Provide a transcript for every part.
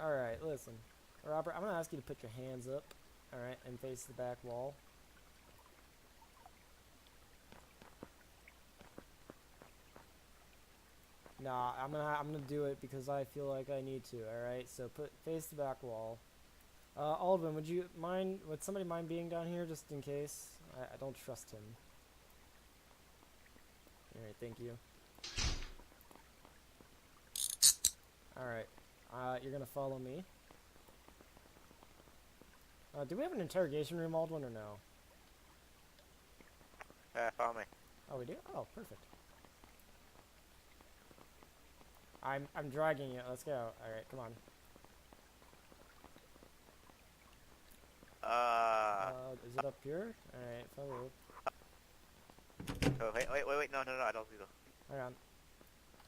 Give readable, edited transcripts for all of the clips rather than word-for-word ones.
Alright, listen. Robert, I'm gonna ask you to put your hands up, alright, and face the back wall. Nah, I'm gonna do it because I feel like I need to, alright? So face the back wall. Aldwin, would somebody mind being down here just in case? I don't trust him. Alright, thank you. Alright, you're gonna follow me. Do we have an interrogation room, Aldwin, or no? Follow me. Oh, we do? Oh, perfect. I'm dragging you. Let's go. Alright, come on. Is it up here? Alright, follow. Oh, wait, no, I don't do that. Hang on.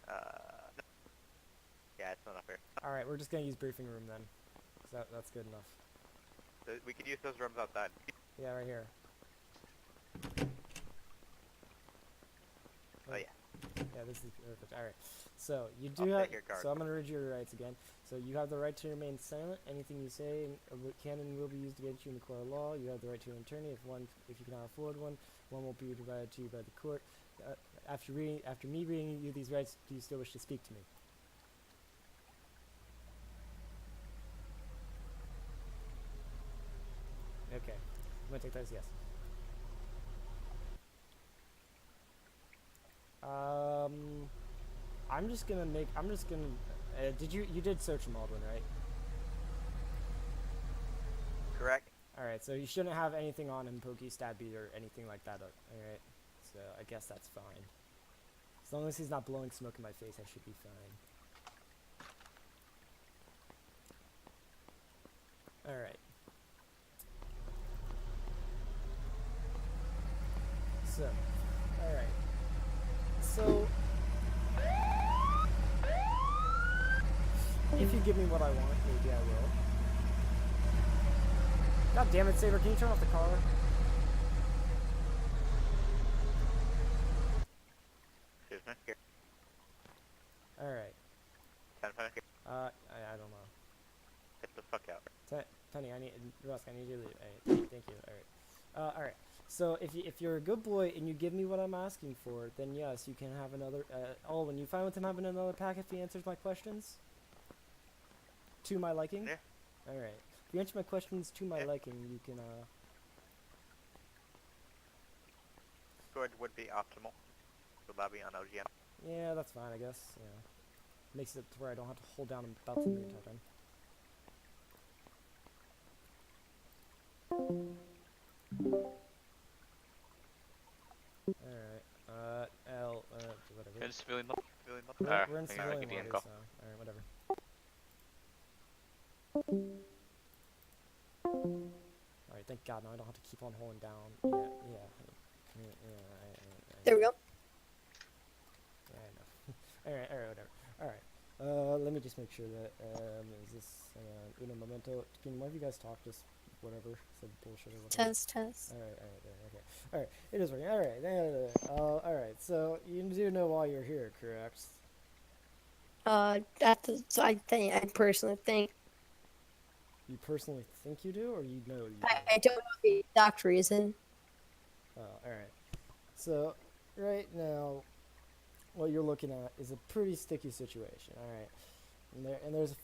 No. Yeah, it's not up here. Alright, we're just gonna use briefing room then. 'Cause that's good enough. We could use those rooms outside. Yeah, right here. Oh, yeah. Yeah, this is perfect. Alright. So, you do have... So, I'm gonna read your rights again. So, you have the right to remain silent. Anything you say can and will be used against you in the court of law. You have the right to an attorney. If you cannot afford one will be provided to you by the court. After me reading you these rights, do you still wish to speak to me? Okay. I'm gonna take that as yes. I'm just gonna you did search him, Aldwin, right? Correct. Alright, so you shouldn't have anything on him, pokey, stabby, or anything like that, alright? So, I guess that's fine. As long as he's not blowing smoke in my face, I should be fine. Alright. So, alright. So, if you give me what I want, maybe I will. God damn it, Saber, can you turn off the car? Excuse me. Here. Alright. I don't know. Get the fuck out. Penny, Rusk, I need you to leave. Thank you. Alright. Alright. So, if you're a good boy and you give me what I'm asking for, then yes, you can have another, Alwyn, you fine with him having another pack if he answers my questions? To my liking? Yeah. Alright. If you answer my questions to my liking, you can, Sword would be optimal. The lobby on OGM. Yeah, that's fine, I guess. Yeah. Makes it to where I don't have to hold down a button the entire time. Alright, whatever. It's civilian level. We're in civilian mode, so, alright, whatever. Alright, thank God, now I don't have to keep on holding down. Yeah. There we go. Yeah, I know. alright, whatever. Alright, let me just make sure that, is this, uno momento. Can one of you guys talk just whatever, some bullshit or whatever? Test. Alright, okay. Alright, it is working. Alright, so you do know why you're here, correct? I personally think. You personally think you do, or you know you do? I don't know the exact reason. Oh, alright. So, right now, what you're looking at is a pretty sticky situation, alright? And there's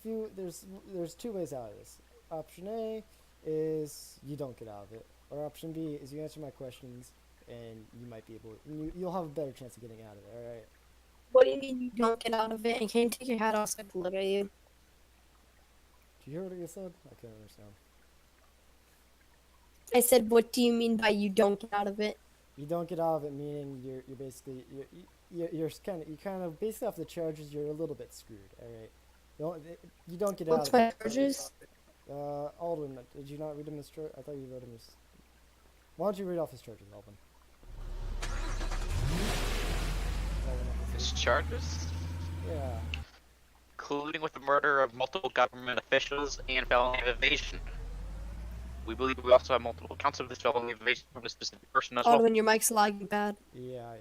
two ways out of this. Option A is you don't get out of it, or option B is you answer my questions, and you might be able, you'll have a better chance of getting out of it, alright? What do you mean you don't get out of it? And can you take your hat off so I can look at you? Did you hear what I said? I couldn't understand. I said, what do you mean by you don't get out of it? You don't get out of it, meaning you're basically you're kind of based off the charges. You're a little bit screwed. All right, you don't get out. What's my charges? Aldwin, did you not read him his charge? I thought you read him his. Why don't you read off his charges, Aldwin? His charges? Yeah. Colluding with the murder of multiple government officials and felony of evasion. We believe we also have multiple counts of this felony of evasion from a specific person as well. When your mic's lagging bad. Yeah.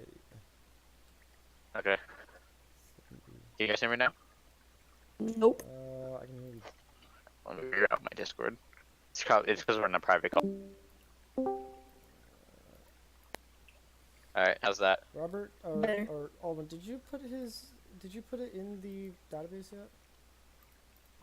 Okay. Can you guys hear me now? Nope. I can hear you Discord. It's because we're in a private call. All right, how's that? Robert Better. or Alvin, did you put it in the database yet?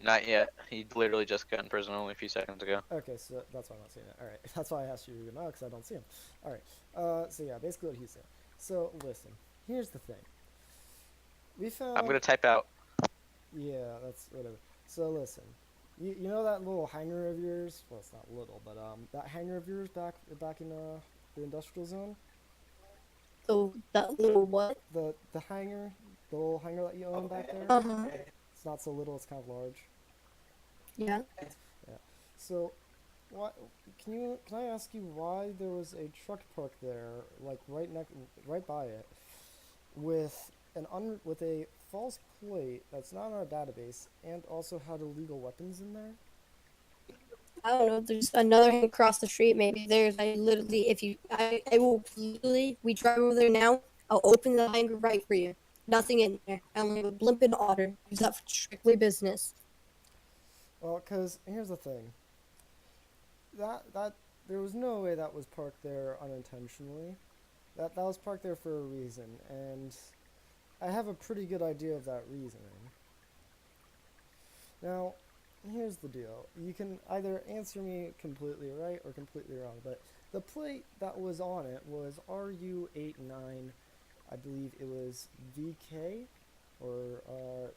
Not yet. He literally just got in prison only a few seconds ago. Okay, so that's why I'm not seeing it. All right, that's why I asked you now because I don't see him. All right. So yeah, basically what he's saying. So listen, here's the thing. We I'm found gonna type out. yeah, that's whatever. So listen, you know that little hangar of yours? Well, it's not little, but that hangar of yours back in the industrial zone. So that little what? The hangar, the little hangar that you own back there. Uh-huh. It's not so little; it's kind of large. Yeah. Yeah. So, what can I ask you why there was a truck parked there, like right by it, with with a false plate that's not in our database, and also had illegal weapons in there? I don't know. There's another hand across the street. Maybe there's. I literally, if you, I will literally. We drive over there now. I'll open the hangar right for you. Nothing in there. I only have a blimp and otter. Use that for strictly business. Well, cause here's the thing. That there was no way that was parked there unintentionally. That was parked there for a reason, and I have a pretty good idea of that reasoning. Now, here's the deal. You can either answer me completely right or completely wrong, but the plate that was on it was RU89. I believe it was VK or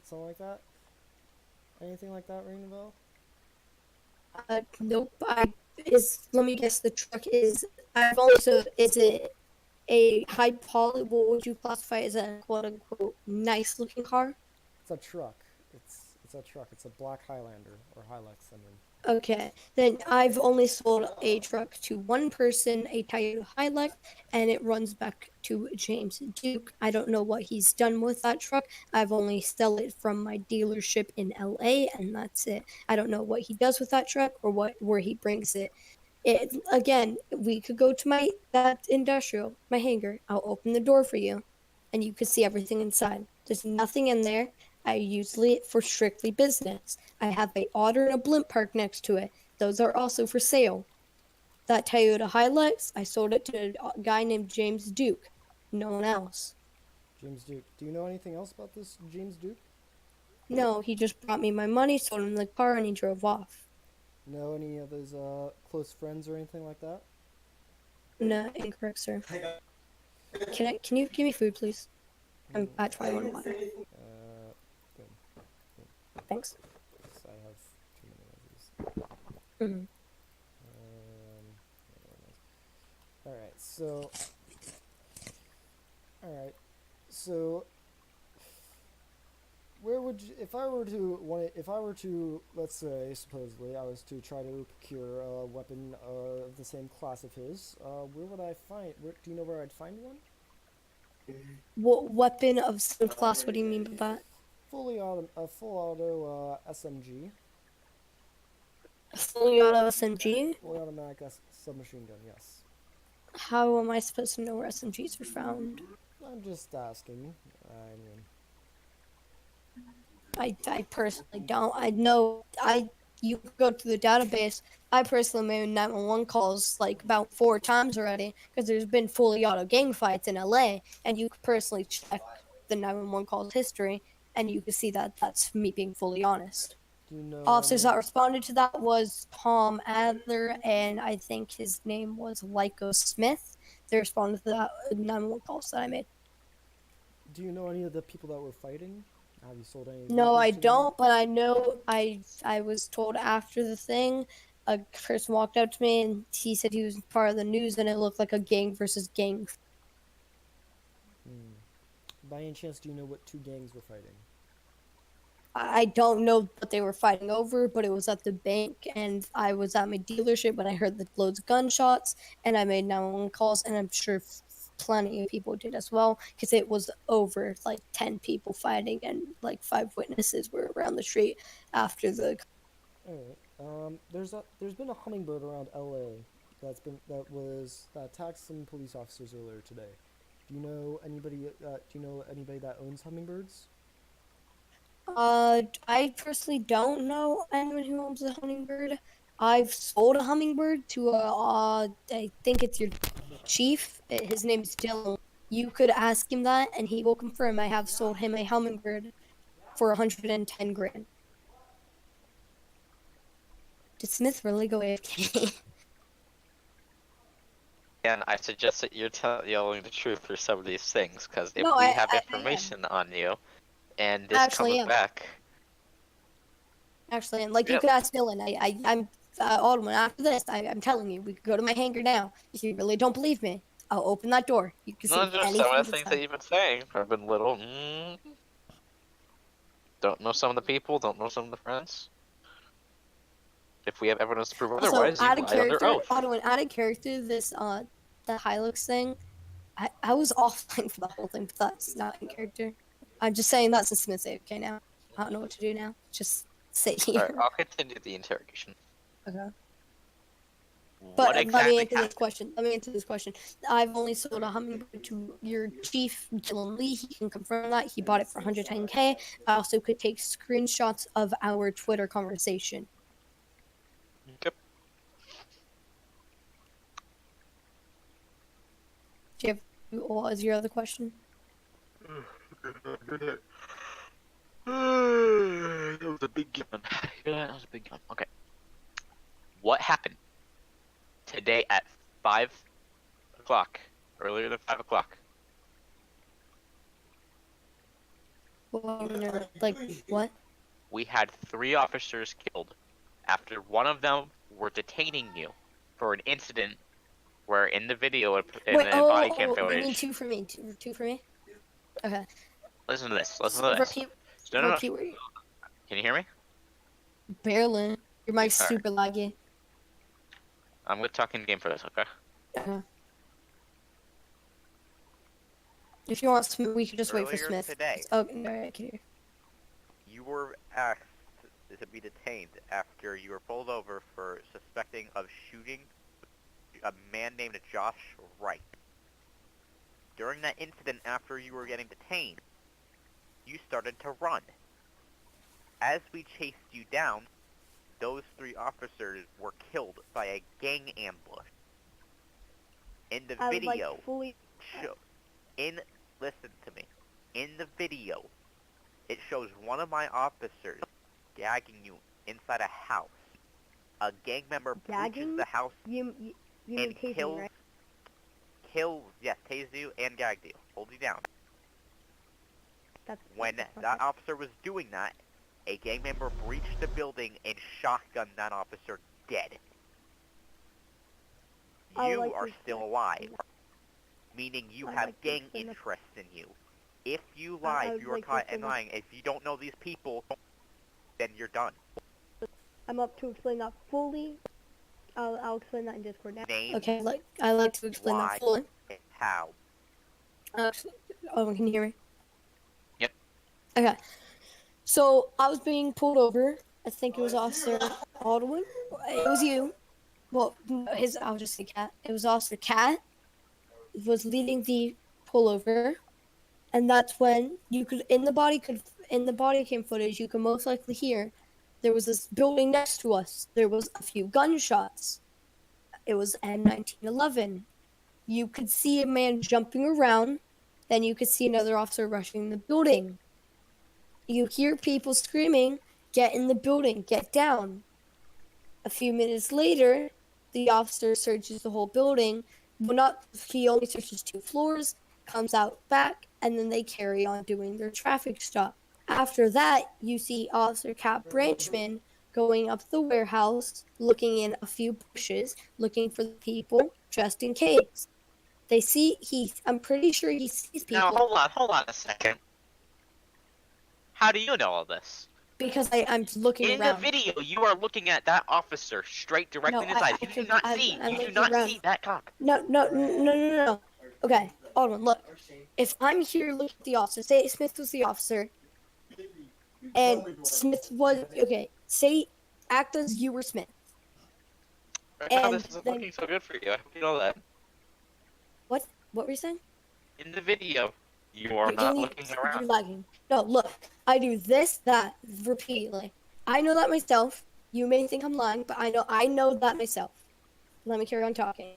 something like that. Anything like that ring a bell? Nope. I is. Let me guess. The truck is. I've also. Is it a high poly? What would you classify as a quote unquote nice looking car? It's a truck. It's a truck. It's a black Highlander or Hilux. I mean, Okay, then I've only sold a truck to one person, a Toyota Hilux, and it runs back to James Duke. I don't know what he's done with that truck. I've only sell it from my dealership in LA, and that's it. I don't know what he does with that truck or what where he brings it. It again, we could go to my that industrial, my hangar. I'll open the door for you, and you could see everything inside. There's nothing in there. I usually it for strictly business. I have a otter and a blimp park next to it. Those are also for sale. That Toyota Hilux, I sold it to a guy named James Duke. No one else. James Duke. Do you know anything else about this James Duke? No, he just brought me my money, sold him the car, and he drove off. Know any of his close friends or anything like that? No, incorrect, sir. Can you give me food, please? I'm Mm, at 21 water. boom. Thanks. I have too many of these. Hmm. Um, all right. So, all right. So, where would you, if I were to, let's say, supposedly, I was to try to procure a weapon of the same class of his, where would I find? Do you know where I'd find one? What weapon of some class? What do you mean by that? A full auto SMG, Fully auto SMG? fully automatic submachine gun. Yes. How am I supposed to know where SMGs are found? I'm just asking. I mean, I personally don't. I know you go to the database. I personally made 911 calls like about 4 times already because there's been fully auto gang fights in LA, and you could personally check the 911 calls history, and you can see that that's me being fully honest. do you know Officers any? that responded to that was Tom Adler, and I think his name was Lyco Smith. They responded to that 911 calls that I made. Do you know any of the people that were fighting? Have you sold any No, vehicles I to them? don't, but I know I was told after the thing, a person walked up to me and he said he was part of the news and it looked like a gang versus gang. Hmm. By any chance, do you know what two gangs were fighting? I don't know what they were fighting over, but it was at the bank and I was at my dealership when I heard the loads of gunshots and I made 911 calls and I'm sure plenty of people did as well because it was over like 10 people fighting and like 5 witnesses were around the street after the. All right. There's been a hummingbird around LA that attacked some police officers earlier today. Do you know anybody? Do you know anybody that owns hummingbirds? I personally don't know anyone who owns a hummingbird. I've sold a hummingbird to I think it's your chief. His name is Dylan. You could ask him that, and he will confirm I have sold him a hummingbird for 110 grand. Did Smith really go AFK? And I suggest that you're telling the truth for some of these things, because if No, we I have am. information on you, and this Actually comes am. back, Actually, and like you yeah, could ask Dylan. I'm Alderman. After this, I'm telling you, we could go to my hangar now. If you really don't believe me, I'll open that door. You can see no, just some anything of the things that inside. you've been saying have been little. Don't know some of the people, don't know some of the friends. If we have evidence to prove Also, otherwise, you add a lied under character. oath. Alderman, add a character. This the Hilux thing. I was offline for the whole thing, but that's not in character. I'm just saying that's a Smith okay now. I don't know what to do now. Just sit Alright, here. I'll continue the interrogation. Okay. What But let me exactly answer this question. Let me answer this question. I've only sold a hummingbird to your chief, Dylan Lee. He can confirm that. He bought it for 110K. I also could take screenshots of our Twitter conversation. Yep. Do you have, what was your other question? That was a big gun. Yeah, that was a big gun. Okay. What happened today at 5 o'clock? Earlier than 5 o'clock. Like, what? We had 3 officers killed after one of them were detaining you for an incident where in the video in Wait, the body cam you mean footage. two for me? Two for me? Okay. Listen to this. Listen to this. Repeat. No. Repeat what you... Can you hear me? Barely. Your mic's Alright. super laggy. I'm gonna talk in game for this, okay? Okay. If you want Smith, we could just wait for Earlier Smith. today. Oh, alright, I can hear. You were asked to be detained after you were pulled over for suspecting of shooting a man named Josh Wright. During that incident, after you were getting detained, you started to run. As we chased you down, those 3 officers were killed by a gang ambush. In the video, listen to me. In the video, it shows one of my officers gagging you inside a house. A gang member breaches the house You and tased you and gagged you, hold you down. When that officer was doing that, a gang member breached the building and shotgunned that officer dead. You are still alive, meaning you have gang interests in you. If you lie, you are caught in lying. If you don't know these people, then you're done. I'm up to explain that fully. I'll explain that in Discord now. Name, Okay, I like to explain why, that fully. and how. Oh, can you hear me? Yep. Okay. So I was being pulled over. I think it was Officer Aldwin. It was you. Well, I'll just say Cat. It was Officer Cat was leading the pullover, and that's when you could in the body cam footage you can most likely hear there was this building next to us. There was a few gunshots. It was M1911. You could see a man jumping around. Then you could see another officer rushing the building. You hear people screaming, "Get in the building, get down." A few minutes later, the officer searches the whole building. Well, he only searches 2 floors, comes out back, and then they carry on doing their traffic stop. After that, you see Officer Cap Branchman going up the warehouse, looking in a few bushes, looking for the people, just in case. I'm pretty sure he sees people. Now, hold on a second. How do you know all this? Because I'm looking In around. the video, you are looking at that officer straight directly in his eyes. You do not see that cop. No. Okay, Alderman, look. If I'm here looking at the officer, say Smith was the officer, and Smith was, okay, say, act as you were Smith. Right now, And this isn't then- looking so good for you. I hope you know that. What were you saying? In the video, You are not looking around. You're lagging. No, look. I do this, that, repeatedly. I know that myself. You may think I'm lying, but I know that myself. Let me carry on talking.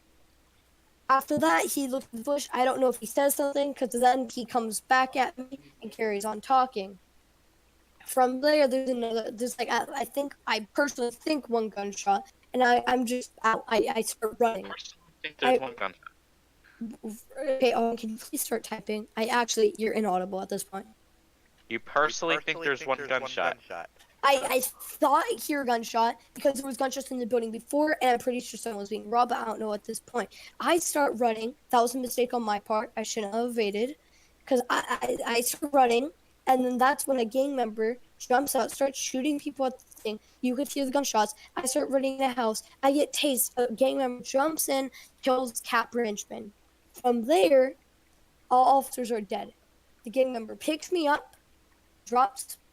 After that, he looks at the bush. I don't know if he says something, because then he comes back at me and carries on talking. From there, there's another. There's like I personally think one gunshot, and I'm just out. I start running. I think there's I- one gun. Okay, Owen, can you please start typing? You're inaudible at this point. You personally think there's one gunshot. I thought I hear a gunshot because there was gunshots in the building before, and I'm pretty sure someone was being robbed, but I don't know at this point. I start running. That was a mistake on my part. I shouldn't have evaded, because I start running, and then that's when a gang member jumps out, starts shooting people at the thing. You could hear the gunshots. I start running in the house. I get tased. A gang member jumps in, kills Cap Branchman. From there, all officers are dead. The gang member picks me up,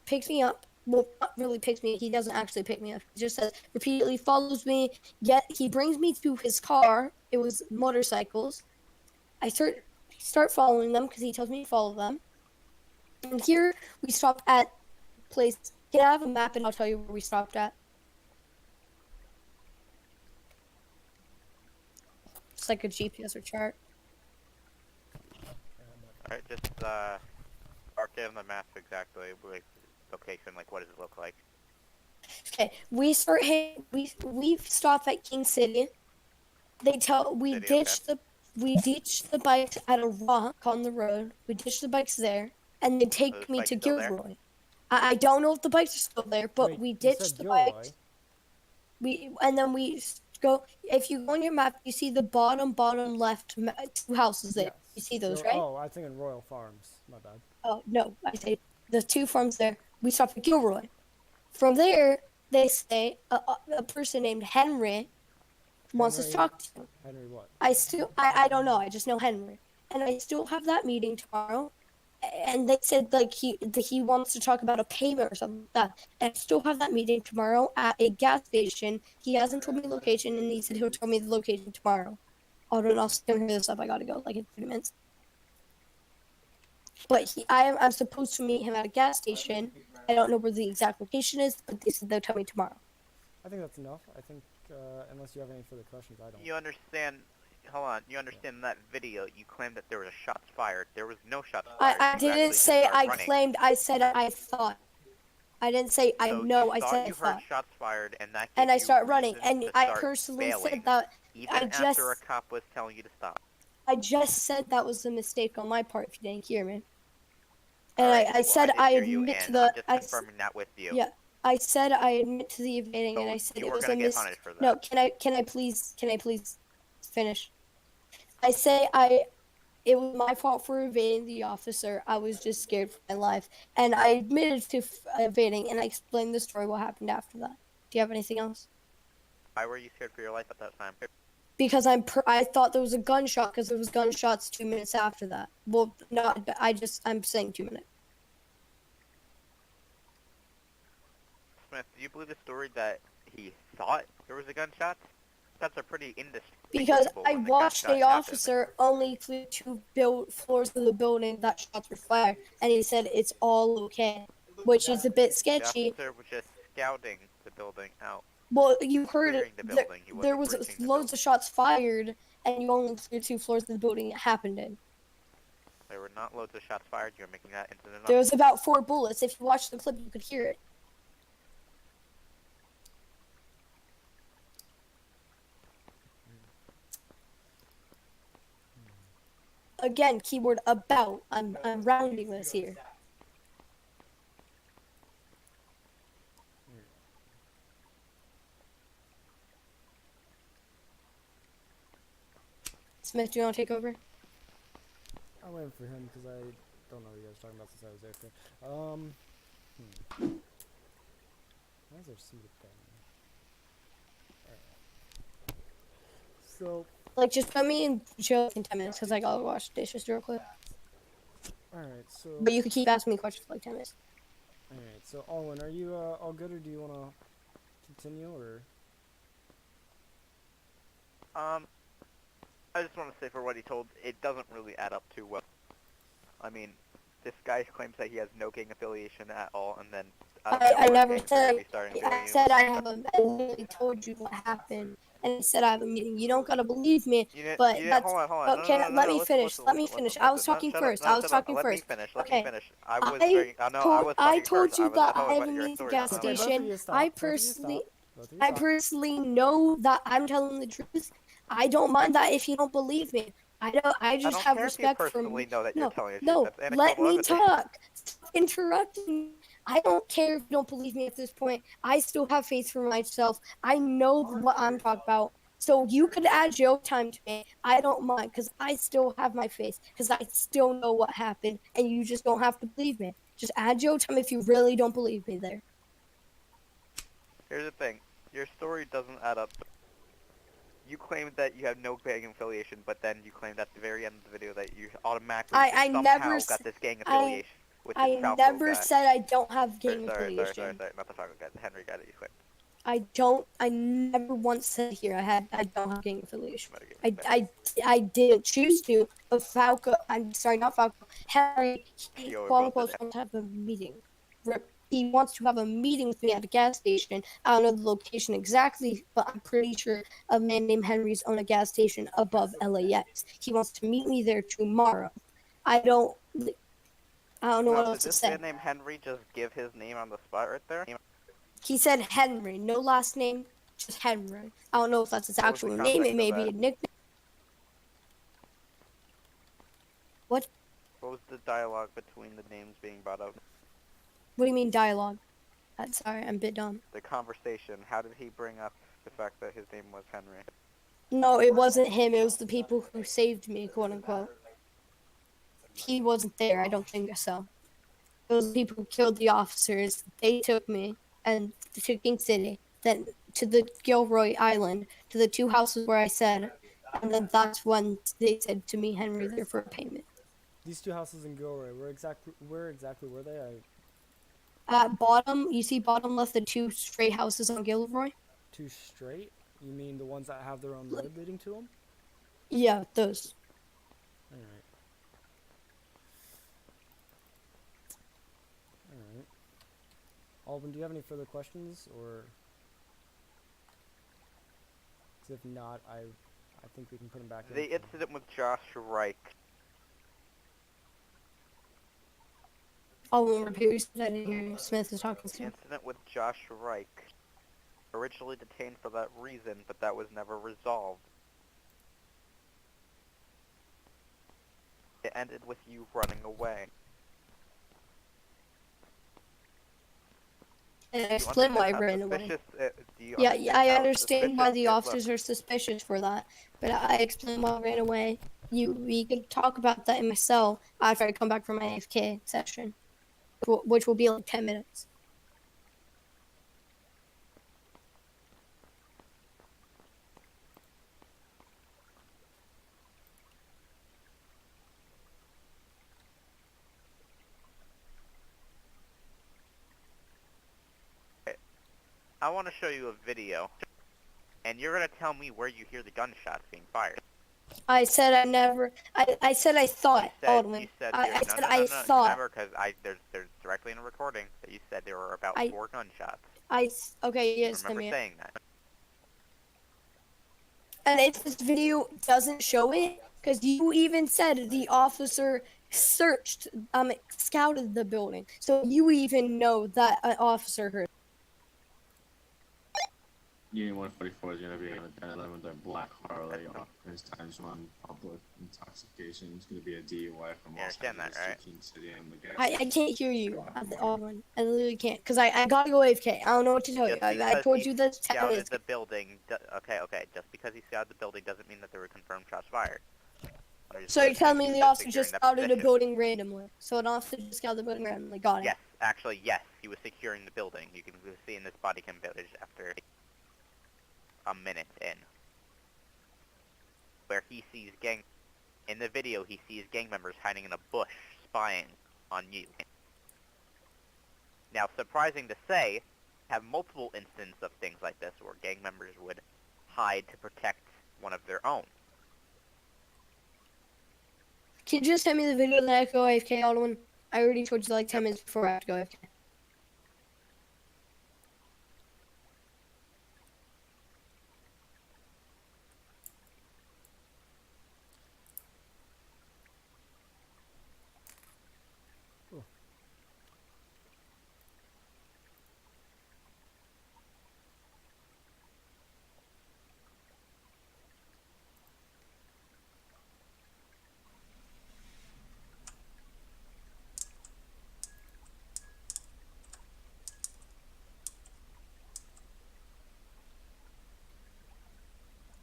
picks me up. Well, not really picks me. He doesn't actually pick me up. He just says repeatedly follows me. Yet he brings me to his car. It was motorcycles. I start following them because he tells me to follow them. And here we stop at place. Can I have a map and I'll tell you where we stopped at? It's like a GPS or chart. Alright, just mark it on the map exactly, like location, like what does it look like? Okay, we stop at King City. We City, ditch the bikes at a rock on the road. We ditch the bikes there, and they take those me bikes to still there? Gilroy. I don't know if the bikes are still there, but Wait, we you ditch said the Gilroy? bikes. And then we go. If you go on your map, you see the bottom left two houses there. Yes. You see those, Gil- right? Oh, I think in Royal Farms. My bad. Oh no, I say the two farms there. We stop at Gilroy. From there, they say a person named Henry wants to Henry- talk to you. Henry what? I don't know. I just know Henry, and I still have that meeting tomorrow. And they said like he wants to talk about a payment or something like that. And I still have that meeting tomorrow at a gas station. He hasn't told me the location, and he said he'll tell me the location tomorrow. Hold on, I'll still hear this up. I gotta go like in 30 minutes. But I'm supposed to meet him at a gas station. I don't know where the exact location is, but they said they'll tell me tomorrow. I think that's enough. I think unless you have any further questions, I don't. You understand, hold on, you understand in that video, you claimed that there was shots fired. There was no shots fired. I You didn't actually just say started I running. claimed. I said I thought. I didn't say I So know. you I thought said I you thought. heard shots fired, and that And gave I you start running, reason and to I start personally bailing, said that. even I after just- a cop was telling you to stop. I just said that was a mistake on my part. If you didn't hear me, and Alright, I said did I hear you, admit to and the. I'm just confirming that with you. Yeah, I said I admit to the evading, and So I said you it were was a gonna get mistake. punished for that. No, can I please finish? I say it was my fault for evading the officer. I was just scared for my life, and I admitted to evading, and I explained the story what happened after that. Do you have anything else? Why were you scared for your life at that time? Because I thought there was a gunshot because there was gunshots 2 minutes after that. Well, not I'm saying 2 minutes. Smith, do you believe the story that he thought there was a gunshot? That's a pretty Because indistinguishable I when the watched gunshot the happened. officer only clear 2 floors of the building that shots were fired, and he said it's all okay, which is a bit The sketchy. officer was just scouting the building out. Well, you heard Clearing it. the building. He There wasn't was breaching the loads of shots fired, and you only cleared 2 floors of the building it happened in. There were not loads of shots fired. You're making that incident up. There was about 4 bullets. If you watch the clip, you could hear it. Again, keyword about. I'm rounding this here. Smith, do you want to take over? I'm waiting for him because I don't know what you guys are talking about since I was there. Why is there seated thing? Alright. So, Like, just put me in jail in 10 minutes because I gotta wash dishes real quick. alright, so. But you could keep asking me questions for like 10 minutes. Alright, so Alwyn, are you all good or do you want to continue or? I just want to say for what he told, it doesn't really add up too well. I mean, this guy claims that he has no gang affiliation at all, and then out of I nowhere, never gangs are gonna said. be starting I doing said I have a. I literally told you what happened, and I said I have a meeting. You don't gotta believe me, but You didn't, that's. hold on, But can let me listen, finish? listen, Let me listen, finish. listen, I was listen, no, talking shut up, first. no, I was shut up, talking first. let me Okay. finish, I was very, I was I talking told first, you that I I was have a letting your meeting at story gas out. Okay, both of station. you stop. I Both of you personally, stop. Both of you I stop. personally know that I'm telling the truth. I don't mind that if you don't believe me. I don't. I I just don't have care if you respect for personally me. know that you're No, telling the truth, no. that's Let anecdotal me evidence. talk. Stop interrupting me. I don't care if you don't believe me at this point. I still have faith for myself. I know what I'm talking about. So you could add jail time to me. I don't mind because I still have my faith because I still know what happened, and you just don't have to believe me. Just add jail time if you really don't believe me there. Here's the thing, your story doesn't add up. You claim that you have no gang affiliation, but then you claimed at the very end of the video that you automatically I never. somehow got this gang I affiliation with this I Falco never guy. said I don't have gang affiliation. Sorry, not the Falco guy, the Henry guy that you claimed. I don't. I never once said here I don't have gang affiliation. I, Better I, I didn't choose to. But Falco, I'm sorry, not Falco. Henry, he Yo, we quote both unquote did it. wants to have a meeting. He wants to have a meeting with me at a gas station. I don't know the location exactly, but I'm pretty sure a man named Henry's own a gas station above LAX. He wants to meet me there tomorrow. I don't. I don't know Now, what did else to this say. man named Henry just give his name on the spot right there? He said Henry, no last name, just Henry. I don't know if that's his What was the actual name. It context of may be that? a nickname. What? What was the dialogue between the names being brought up? What do you mean dialogue? Sorry, I'm a bit dumb. The conversation, how did he bring up the fact that his name was Henry? No, it wasn't him. It was the people who saved me, quote unquote. He wasn't there. I don't think so. It was the people who killed the officers. They took me and to King City, then to the Gilroy Island, to the two houses where I said, and then that's when they said to me, Henry, there for a payment. These two houses in Gilroy, where exactly were they? At bottom, you see bottom left the two straight houses on Gilroy? Two straight? You mean the ones that have their own road leading to them? Yeah, those. Alright. Alright. Alvin, do you have any further questions, or... 'Cause if not, I think we can put him back in. The incident with Josh Reich. I won't repeat what you said. I didn't hear you. Smith is talking The to. incident with Josh Reich. Originally detained for that reason, but that was never resolved. It ended with you running away. And Do you explain why I understand how ran away. suspicious? Do you Yeah, understand I how understand why suspicious the it officers looked? are suspicious for that, but I explained why I ran away. We could talk about that in my cell after I come back from my AFK session, which will be like 10 minutes. I want to show you a video, and you're gonna tell me where you hear the gunshots being fired. I said I never. I said I thought. You said I there. said No. I thought. Remember, because there's directly in a recording that you said there were about I 4 gunshots. Okay, yes, Remember Demi. saying that. And if this video doesn't show it, because you even said the officer searched, scouted the building, so you even know that an officer heard. Union 144 is going to be on a 1011 with a black Harley offense times 1 public intoxication. It's going to be a DUI from You Los understand that, Angeles right? to King City and the gas I can't hear you at the Auburn. I literally can't, because I gotta go AFK. I don't know what to tell you. Just I because told he you this 10 scouted minutes the ago. building. Okay. Just because he scouted the building doesn't mean that there were confirmed shots fired. So you're telling me the officer just scouted a building? building randomly. So an officer just scouted the building randomly. Got it. Yes, actually, yes. He was securing the building. You can see in this body cam footage after a minute in, where he sees in the video, he sees gang members hiding in a bush, spying on you. Now, surprising to say, have multiple instances of things like this where gang members would hide to protect one of their own. Can you just send me the video that I have to go AFK, Alderman? I already told you like 10 minutes before I have to go AFK.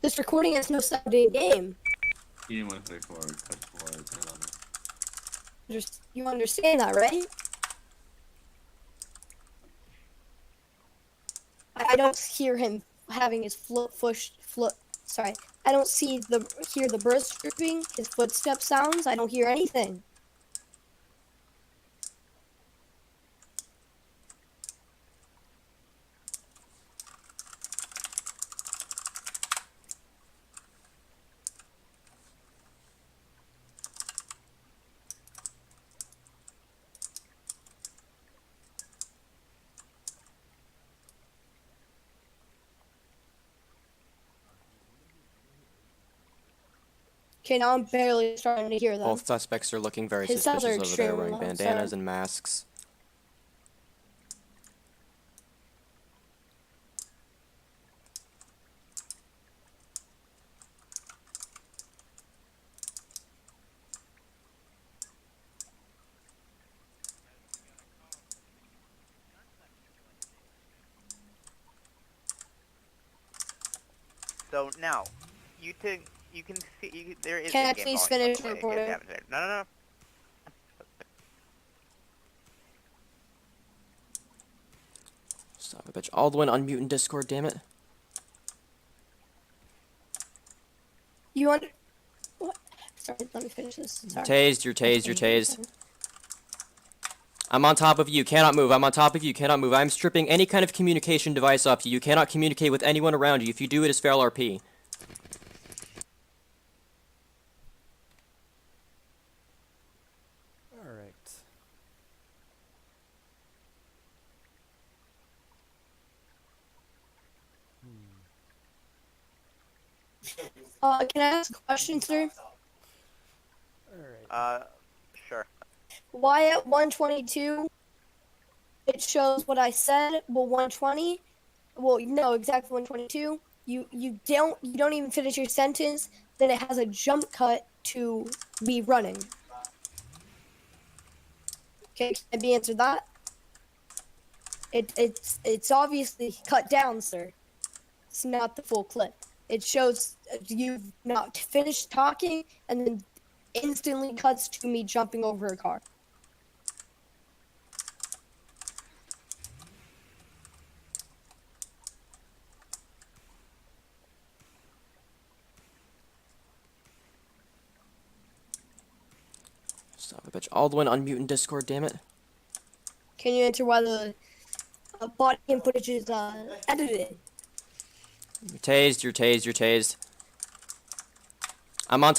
This recording has no sound in game. He didn't want to play forward, cut forward, turn on it. Just, you understand that, right? I don't hear him having his sorry. I don't hear the birds chirping, his footstep sounds. I don't hear anything. Okay, now I'm barely starting to hear them. Both suspects are looking very His sounds are suspicious over there, extremely wearing loud, bandanas sorry. and masks. So now, you can see there is. Can I in-game please volume, finish by the way. reporting? No. Stop it, bitch. Alduin, unmute in Discord, damn it. You under... What? Sorry, let me finish this. Sorry. Tased, you're tased, you're tased. I'm on top of you, cannot move. I'm on top of you, cannot move. I'm stripping any kind of communication device off you. You cannot communicate with anyone around you. If you do, it is fail RP. Alright. Can I ask a question, sir? Alright. Sure. Why at 122 it shows what I said, but 120, well, no, exactly 122. You don't even finish your sentence. Then it has a jump cut to me running. Okay, can I be answered that? It's obviously cut down, sir. It's not the full clip. It shows you've not finished talking and then instantly cuts to me jumping over a car. Stop it, bitch. Alduin, unmute in Discord, damn it. Can you answer why the body cam footage is edited? You're tased, you're tased, you're tased. I'm on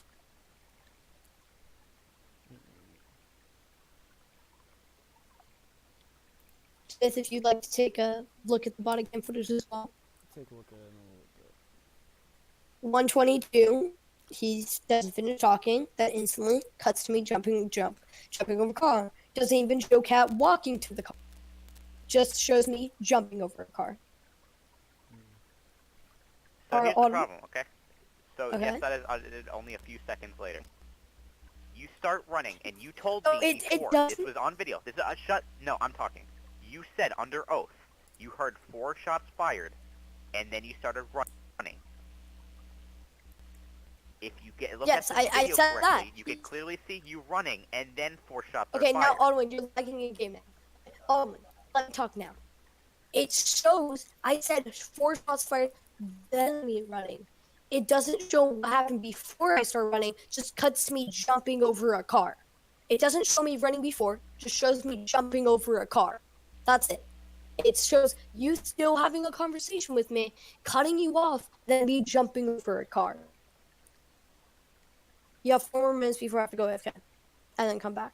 Smith, if you'd like to take a look at the body cam footage as well. Take a look at it in a little bit. 122, he doesn't finish talking. That instantly cuts to me jumping over a car. Doesn't even show Cat walking to the car. Just shows me jumping over a car. So Are here's the all- problem, okay? So Okay. yes, that is audited only a few seconds later. You start running, and you told Oh, me it before, doesn't- this was on video, this is a shut, no, I'm talking. You said under oath, you heard 4 shots fired, and then you started running. If you look Yes, at the I video said correctly, that. you can clearly see you running, and then 4 shots Okay, are now fired. Alwyn, you're lagging in game now. Alwyn, let me talk now. It shows I said 4 shots fired, then me running. It doesn't show what happened before I start running, just cuts me jumping over a car. It doesn't show me running before, just shows me jumping over a car. That's it. It shows you still having a conversation with me, cutting you off, then me jumping over a car. You have 4 more minutes before I have to go AFK, and then come back.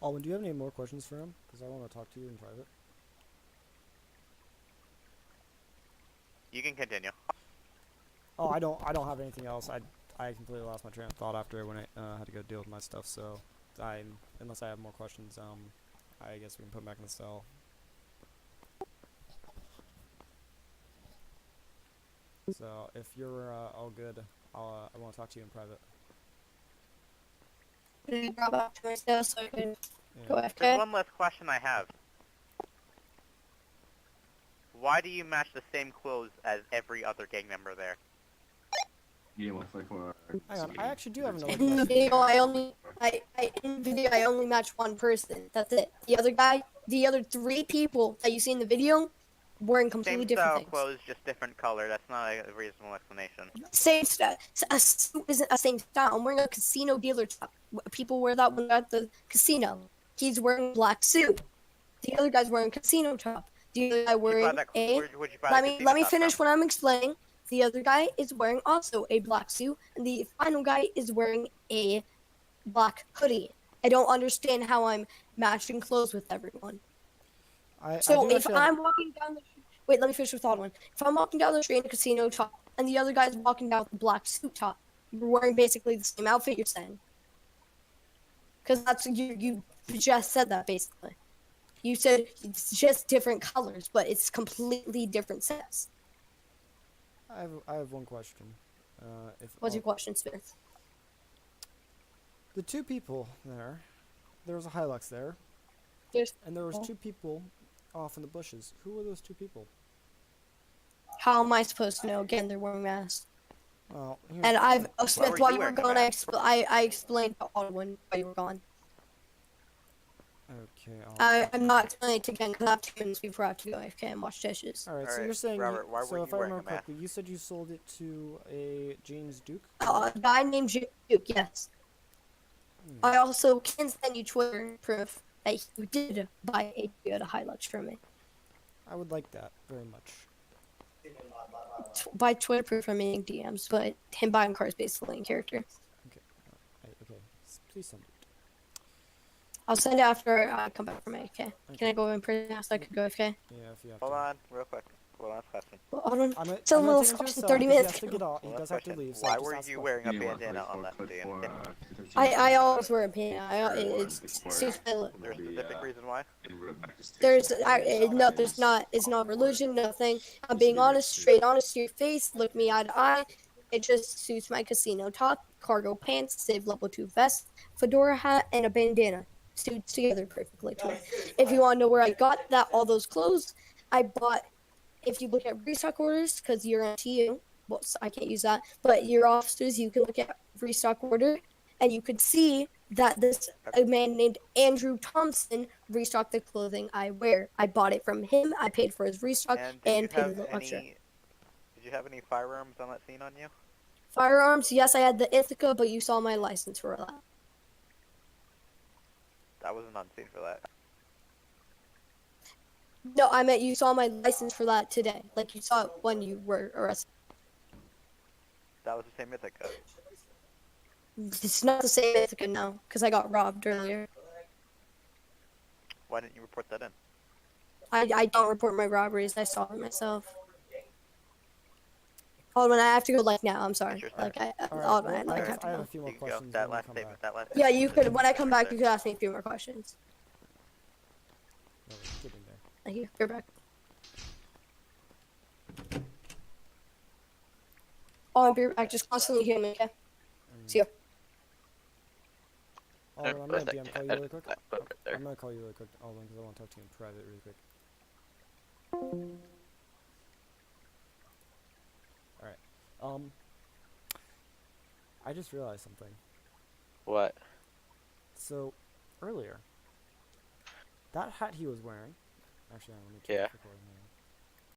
Alwyn, do you have any more questions for him? Because I want to talk to you in private. You can continue. Oh, I don't have anything else. I completely lost my train of thought after when I had to go deal with my stuff. So, unless I have more questions, I guess we can put him back in the cell. So, if you're all good, I want to talk to you in private. Can you grab up to myself so I can go Yeah. There's AFK? one last question I have. Why do you match the same clothes as every other gang member there? You didn't want to play for. Hang on, I actually do have another In the question. video, in the video, I only match one person. That's it. The other 3 people that you see in the video, wearing completely Same different style things. clothes, just different color. That's not a reasonable explanation. Same style. A suit isn't a same style. I'm wearing a casino dealer top. People wear that when they're at the casino. He's wearing a black suit. The other guy's wearing a casino top. The other guy Would you buy wearing that? a. Would you buy Let the me casino top finish from? what I'm explaining. The other guy is wearing also a black suit, and the final guy is wearing a black hoodie. I don't understand how I'm matching clothes with everyone. I So do if actually have, I'm walking down the wait, let me finish with that one. If I'm walking down the street in a casino top, and the other guy's walking down with a black suit top, you're wearing basically the same outfit. You're saying, because that's you just said that basically. You said it's just different colors, but it's completely different sets. I have one question. If What's your question, Smith? the 2 people there was a Hilux there, There's and there was 2 people off in the bushes. Who were those 2 people? how am I supposed to know? Again, they're wearing masks. Well, And I've Smith, were while you you were wearing a gone, mask? I explained to Alwyn while you were gone. Okay. I'm not explaining it again because I have 2 minutes before I have to go AFK and wash dishes. All right. So Alright, you're saying, Robert, why so were if you I wearing a remember mask? correctly, you said you sold it to a James Duke. A guy named Duke, yes. I also can send you Twitter proof that you did buy a Toyota Hilux from me. I would like that very much. By Twitter proof, I mean DMs, but him buying cars basically in character. Okay. Please send it. I'll send it after I come back from AFK. Can I go in prison now so I could go AFK? Yeah, if you have Hold to. on, real quick. One last question. Well, hold on. I'm It's a gonna little take him to his fucking cell 30 because he minutes. has to get off. He One last does have to question. leave. So Why just were ask the you question. wearing You a didn't want to bandana play on that for scene? for. I always wear a pants. It suits my look. There's a specific reason why? No, there's not. It's not religion, nothing. I'm being honest, straight honest to your face. Look me eye to eye. It just suits my casino top, cargo pants, Civ level 2 vest, fedora hat, and a bandana. Suits together perfectly to it. If you want to know where I got all those clothes, I bought. If you look at restock orders, because you're on TU, well, I can't use that, but your officers, you can look at restock order, and you could see that a man named Andrew Thompson restocked the clothing I wear. I bought it from him. I paid for his restock And and paid the lecture. did you have any firearms on that scene on you? Firearms, yes, I had the Ithaca, but you saw my license for that. I wasn't on scene for that. No, I meant you saw my license for that today. Like you saw it when you were arrested. That was the same Ithaca. It's not the same Ithaca now, because I got robbed earlier. Why didn't you report that in? I don't report my robberies. I saw them myself. Hold on, I have to go like now. I'm sorry. Interesting. Like I All right. like Well, have to I have go. a few more You can go. questions. That when we last come statement. back. That last Yeah, statement you is could. When I come back, there. you could ask me a few more questions. No, get in there. Thank you. You're back. Oh, I'll be back. Just constantly hear me, okay? See you. Alden, I'm gonna DM call you really quick. There. I'm gonna call you really quick, Alden, because I want to talk to you in private really quick. Alright. I just realized something. What? So, earlier, that hat he was wearing. Actually, let me Yeah. check recording here.